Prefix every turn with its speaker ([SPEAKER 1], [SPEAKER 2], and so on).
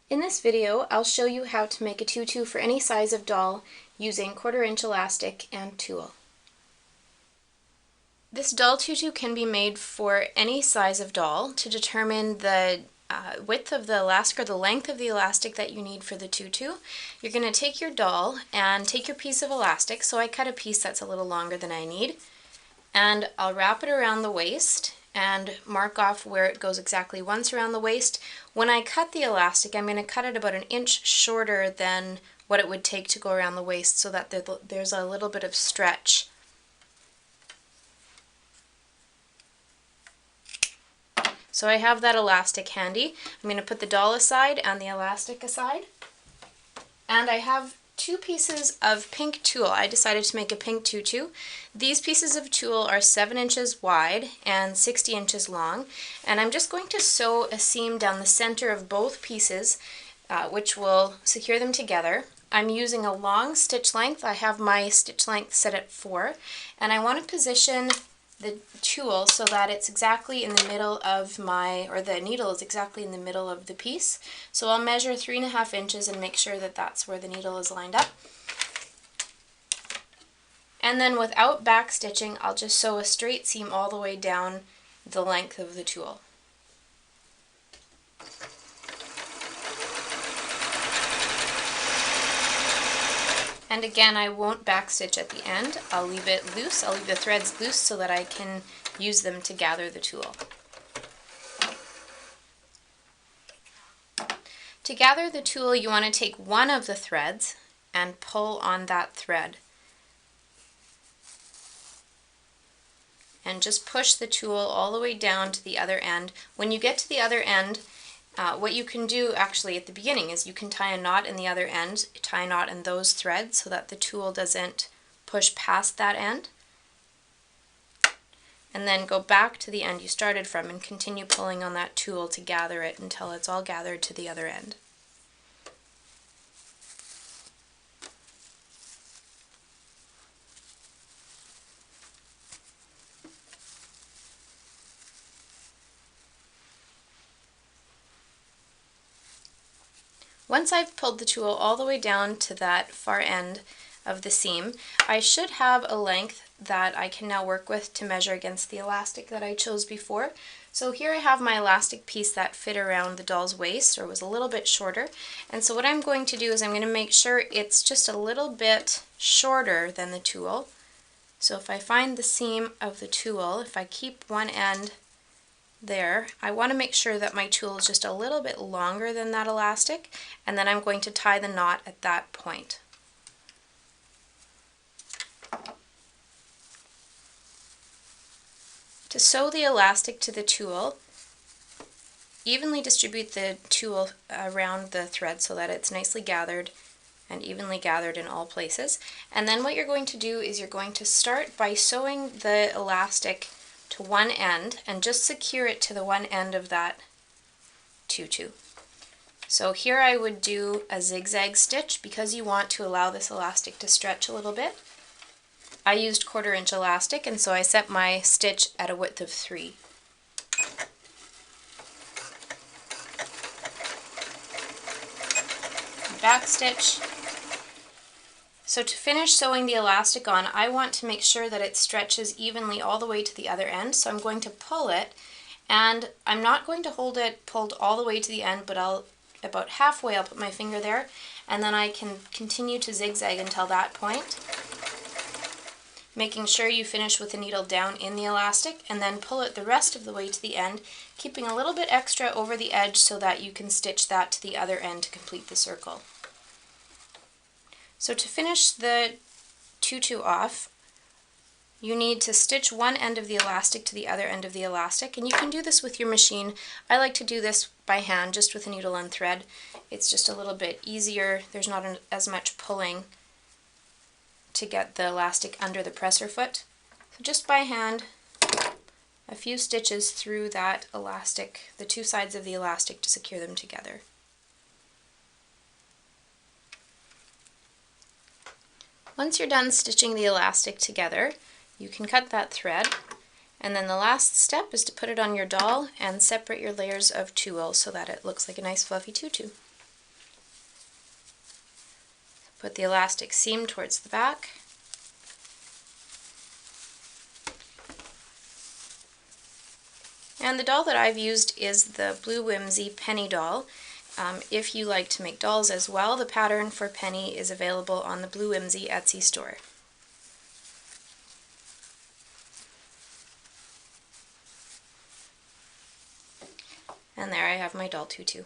[SPEAKER 1] In this video, I'll show you how to make a tutu for any size of doll using 1/4" elastic and tulle. This doll tutu can be made for any size of doll. To determine the width of the lasker, the length of the elastic that you need for the tutu, you're going to take your doll and take your piece of elastic. So I cut a piece that's a little longer than I need, and I'll wrap it around the waist and mark off where it goes exactly once around the waist. When I cut the elastic, I'm going to cut it about 1 inch shorter than what it would take to go around the waist so that there's a little bit of stretch. So I have that elastic handy. I'm going to put the doll aside and the elastic aside. And I have 2 pieces of pink tulle. I decided to make a pink tutu. These pieces of tulle are 7 inches wide and 60 inches long, and I'm just going to sew a seam down the center of both pieces, which will secure them together. I'm using a long stitch length. I have my stitch length set at 4, and I want to position the tulle so that it's exactly in the middle of the needle is exactly in the middle of the piece. So I'll measure 3.5 inches and make sure that that's where the needle is lined up. And then without back stitching, I'll just sew a straight seam all the way down the length of the tulle. And again, I won't back stitch at the end. I'll leave it loose. I'll leave the threads loose so that I can use them to gather the tulle. To gather the tulle, you want to take one of the threads and pull on that thread. And just push the tulle all the way down to the other end. When you get to the other end, what you can do actually at the beginning is you can tie a knot in the other end, tie a knot in those threads so that the tulle doesn't push past that end. And then go back to the end you started from and continue pulling on that tulle to gather it until it's all gathered to the other end. Once I've pulled the tulle all the way down to that far end of the seam, I should have a length that I can now work with to measure against the elastic that I chose before. So here I have my elastic piece that fit around the doll's waist, or was a little bit shorter. And so what I'm going to do is I'm going to make sure it's just a little bit shorter than the tulle. So if I find the seam of the tulle, if I keep one end there, I want to make sure that my tulle is just a little bit longer than that elastic, and then I'm going to tie the knot at that point. To sew the elastic to the tulle, evenly distribute the tulle around the thread so that it's nicely gathered and evenly gathered in all places. And then what you're going to do is you're going to start by sewing the elastic to one end and just secure it to the one end of that tutu. So here I would do a zigzag stitch because you want to allow this elastic to stretch a little bit. I used 1/4" elastic, and so I set my stitch at a width of 3. Back stitch. So to finish sewing the elastic on, I want to make sure that it stretches evenly all the way to the other end. So I'm going to pull it, and I'm not going to hold it pulled all the way to the end, but about halfway I'll put my finger there, and then I can continue to zigzag until that point, making sure you finish with the needle down in the elastic, and then pull it the rest of the way to the end, keeping a little bit extra over the edge so that you can stitch that to the other end to complete the circle. So to finish the tutu off, you need to stitch one end of the elastic to the other end of the elastic, and you can do this with your machine. I like to do this by hand, just with a needle and thread. It's just a little bit easier. There's not as much pulling to get the elastic under the presser foot. So just by hand, a few stitches through that elastic, the 2 sides of the elastic, to secure them together. Once you're done stitching the elastic together, you can cut that thread, and then the last step is to put it on your doll and separate your layers of tulle so that it looks like a nice fluffy tutu. Put the elastic seam towards the back. And the doll that I've used is the Blue Whimsy Penny doll. If you like to make dolls as well, the pattern for Penny is available on the Blue Whimsy Etsy store. And there I have my doll Tutu.